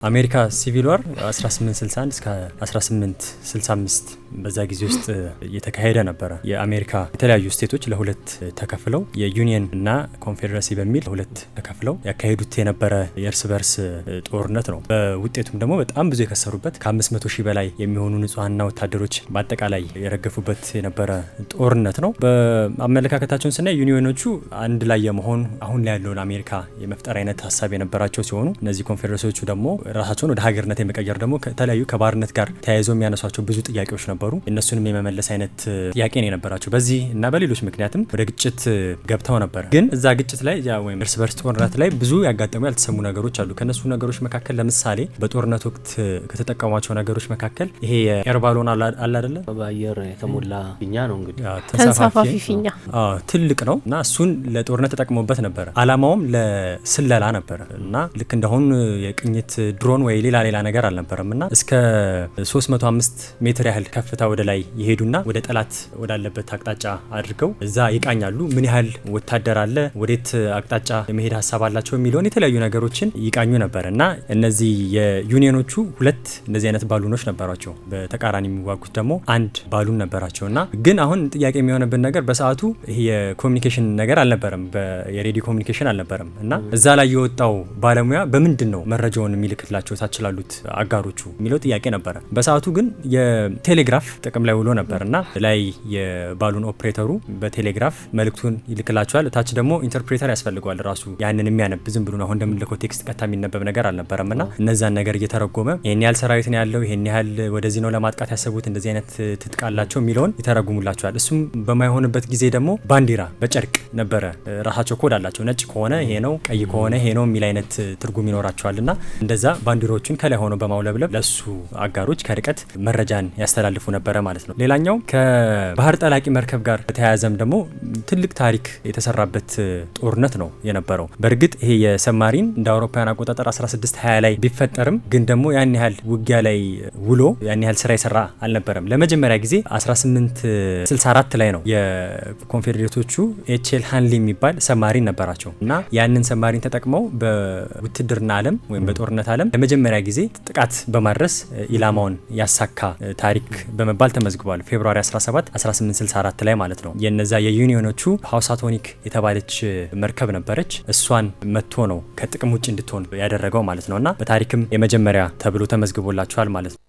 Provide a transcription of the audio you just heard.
አሜሪካ ሲቪል ዋር 1861 እስከ 1865 በዛ ጊዜ ውስጥ እየተካሄደ ነበር። የአሜሪካ የተለያዩ ስቴቶች ለሁለት ተከፍለው የዩኒየን እና ኮንፌደሬሲ በሚል ሁለት ተከፍለው ያካሄዱት የነበረ የእርስ በርስ ጦርነት ነው። በውጤቱም ደግሞ በጣም ብዙ የከሰሩበት ከ500 ሺህ በላይ የሚሆኑ ንጹሃንና ወታደሮች በአጠቃላይ የረገፉበት የነበረ ጦርነት ነው። በአመለካከታቸውን ስናይ ዩኒየኖቹ አንድ ላይ የመሆን አሁን ላይ ያለውን አሜሪካ የመፍጠር አይነት ሀሳብ የነበራቸው ሲሆኑ እነዚህ ኮንፌደሬሲዎቹ ደግሞ ራሳቸውን ወደ ሀገርነት የመቀየር ደግሞ ከተለያዩ ከባርነት ጋር ተያይዘው የሚያነሷቸው ብዙ ጥያቄዎች ነበሩ። እነሱንም የመመለስ አይነት ጥያቄ ነው የነበራቸው። በዚህ እና በሌሎች ምክንያትም ወደ ግጭት ገብተው ነበር። ግን እዛ ግጭት ላይ ወይም እርስ በርስ ጦርነት ላይ ብዙ ያጋጠሙ ያልተሰሙ ነገሮች አሉ። ከነሱ ነገሮች መካከል ለምሳሌ በጦርነት ወቅት ከተጠቀሟቸው ነገሮች መካከል ይሄ የኤር ባሎን አለ አይደለ? በአየር የተሞላ ፊኛ ነው እንግዲህ ተንሳፋፊ ፊኛ ትልቅ ነው እና እሱን ለጦርነት ተጠቅሞበት ነበር። አላማውም ለስለላ ነበር እና ልክ እንደሆን የቅኝት ድሮን ወይ ሌላ ነገር አልነበረም እና እስከ 305 ሜትር ያህል ከፍታ ወደ ላይ ይሄዱና ወደ ጠላት ወዳለበት አቅጣጫ አድርገው እዛ ይቃኛሉ። ምን ያህል ወታደር አለ፣ ወዴት አቅጣጫ የመሄድ ሀሳብ አላቸው የሚለውን የተለያዩ ነገሮችን ይቃኙ ነበር እና እነዚህ የዩኒየኖቹ ሁለት እንደዚህ አይነት ባሉኖች ነበራቸው። በተቃራኒ የሚዋጉት ደግሞ አንድ ባሉን ነበራቸው እና ግን አሁን ጥያቄ የሚሆንብን ነገር በሰዓቱ ይሄ የኮሚኒኬሽን ነገር አልነበረም፣ የሬዲዮ ኮሚኒኬሽን አልነበረም እና እዛ ላይ የወጣው ባለሙያ በምንድን ነው መረጃውን የሚልክላቸው ታች ላሉት አጋሮቹ የሚለው ጥያቄ ነበረ። በሰዓቱ ግን የቴሌግራፍ ጥቅም ላይ ውሎ ነበር እና ላይ የባሉን ኦፕሬተሩ በቴሌግራፍ መልእክቱን ይልክላቸዋል። ታች ደግሞ ኢንተርፕሬተር ያስፈልገዋል ራሱ ያንን የሚያነብ ዝም ብሎ አሁን እንደምንልከው ቴክስት ቀጥታ የሚነበብ ነገር አልነበረም እና እነዛን ነገር እየተረጎመ ይሄን ያህል ሰራዊት ነው ያለው፣ ይሄን ያህል ወደዚህ ነው ለማጥቃት ያሰቡት፣ እንደዚህ አይነት ትጥቃላቸው የሚለውን ይተረጉሙላቸዋል። እሱም በማይሆንበት ጊዜ ደግሞ ባንዲራ በጨርቅ ነበረ። ራሳቸው ኮድ አላቸው። ነጭ ከሆነ ይሄ ነው፣ ቀይ ከሆነ ይሄ ነው የሚል አይነት ትርጉም ይኖራቸዋልና እንደዛ ባንዲራዎቹን ከላይ ሆኖ በማውለብለብ ለሱ አጋሮች ከርቀት መረጃን ያስተላልፉ ነበረ ማለት ነው። ሌላኛው ከባህር ጠላቂ መርከብ ጋር በተያያዘም ደግሞ ትልቅ ታሪክ የተሰራበት ጦርነት ነው የነበረው። በእርግጥ ይሄ የሰብማሪን እንደ አውሮፓውያን አቆጣጠር 1620 ላይ ቢፈጠርም ግን ደግሞ ያን ያህል ውጊያ ላይ ውሎ ያን ያህል ስራ የሰራ አልነበረም። ለመጀመሪያ ጊዜ 1864 ላይ ነው የኮንፌዴሬቶቹ ኤችኤል ሃንሊ የሚባል ሰብማሪን ነበራቸው እና ያንን ሰብማሪን ተጠቅመው በውትድርና ዓለም ወይም በጦርነት ዓለም ለመጀመሪያ ጊዜ ጥቃት በማድረስ ኢላማውን ያሳካ ታሪክ በመባል ተመዝግቧል። ፌብሩዋሪ 17 1864 ላይ ማለት ነው። የነዛ የዩኒዮኖቹ ሃውሳቶኒክ የተባለች መርከብ ነበረች። እሷን መጥቶ ነው ከጥቅም ውጭ እንድትሆን ያደረገው ማለት ነው እና በታሪክም የመጀመሪያ ተብሎ ተመዝግቦላቸዋል ማለት ነው።